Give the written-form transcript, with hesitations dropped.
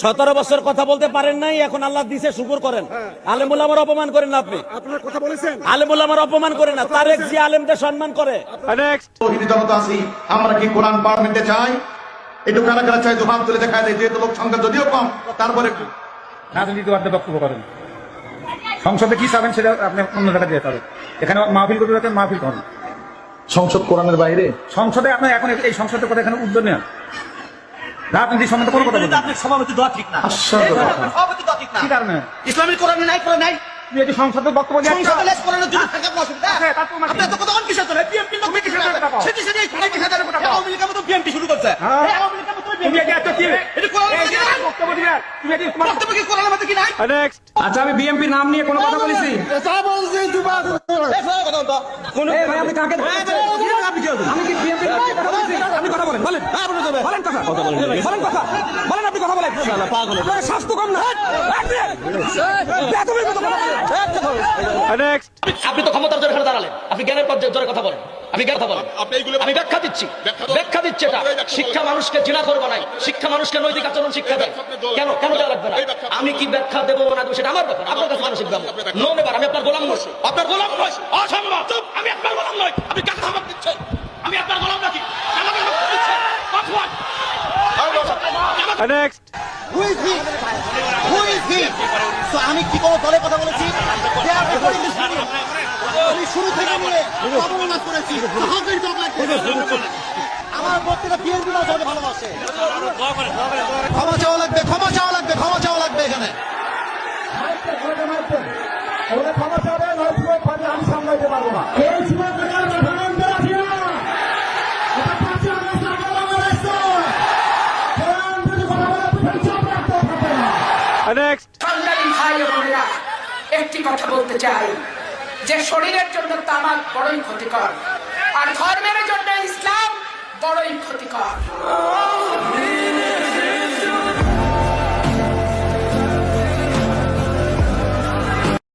17 বছর কথা বলতে পারেন নাই, এখন আল্লাহ দিছে, শুকর করেন। আলেমুল আমার অপমান করেন না আপনি, আপনার কথা বলেছেন। আলেমুল আমার অপমান করেন না, তারেক জি আলেমদের সম্মান করে। আমরা কি কোরআন পার্লামেন্টে চাই? একটু কারা কারা চাই তো ভাব তুলে দেখায় দেয়, যেহেতু লোক সংখ্যা যদিও কম, তারপরে রাজনীতিবাদে বক্তব্য করেন। সংসদে কি চাবেন সেটা আপনি অন্য জায়গায় দিয়ে যাবেন। এখানে মাহফিল করতে যাচ্ছেন, মাহফিল করেন। সংসদ কোরআনের বাইরে, সংসদে আপনার এখন এই সংসদের কথা এখানে উদ্যোগ নেন। রাজনীতি সম্বন্ধে কোনো কথা বলবেন। আপনার সভাপতি দেওয়া ঠিক না, সভাপতি দেওয়া ঠিক না। কি কারণে? ইসলামিক কোরআনে নাই, কোরআন নাই। তুমি এই যে সংসদের বক্তব্য দিয়ে সংসদে লেস কোরআনের জন্য থাকে আপনার অসুবিধা। আপনি এত কথা কোন কিসের জন্য? বিএনপি লোক কিসের জন্য? সেটি কিসের জন্য কথা? আওয়ামী লীগের মতো বিএনপি শুরু করছে। এই আওয়ামী লীগের মতো তুমি এই যে এত কি এটা কোরআনের মধ্যে নাই। বক্তব্য দিবেন, তুমি এই যে বক্তব্য কি কোরআনের মধ্যে কি নাই? আচ্ছা, আমি বিএনপি নাম নিয়ে কোনো কথা বলেছি? তা বলছি তুবা এই কথা বলতো কোন এই ভাই, আপনি কাকে আপনি কি আমি কি বিএনপি নাম নিয়ে কথা বলেছি? আপনি কথা বলেন, বলেন। হ্যাঁ বলে দেবে বলেন কথা, বলেন কথা, বলেন, আপনি কথা বলেন। শালা পাগল। আপনার স্বাস্থ্য কম না? তুমি কথা বলেন। আপনি তো ক্ষমতার জোরে এখানে দাঁড়ালেন, আপনি জ্ঞানের পর জোরে কথা বলেন, আপনি জ্ঞান কথা বলেন। আমি ব্যাখ্যা দিচ্ছি, ব্যাখ্যা দিচ্ছি। এটা শিক্ষা মানুষকে জিনা করবো নাই, শিক্ষা মানুষকে নৈতিক আচরণ শিক্ষা দেয়। কেন কেন দেওয়া লাগবে না? আমি কি ব্যাখ্যা দেবো না দেবো সেটা আমার ব্যাপার, আপনার কাছে কেন শিখবো? নো নেবার, আমি আপনার গোলাম নই, আপনার গোলাম নই, অসম্ভব। আমি আপনার গোলাম নই, আপনি কাকে ধমক দিচ্ছেন? আমি আপনার গোলাম নাকি? আমাকে ধমক দিচ্ছেন? Who is he? Who is he? So আমি কি কোনো দলের কথা বলেছি? আমি শুরু থেকে নিয়ে অবমাননা করেছি। আমার বক্তৃতা বিএনপি মানুষকে ভালোবাসে। ক্ষমা চাওয়া লাগবে, ক্ষমা চাওয়া লাগবে, ক্ষমা চাওয়া লাগবে এখানে। আমি সামলাইতে পারবো না। একটি কথা বলতে চাই যে শরীরের জন্য তামাক বড়ই ক্ষতিকর, আর ধর্মের জন্য ইসলাম বড়ই ক্ষতিকর।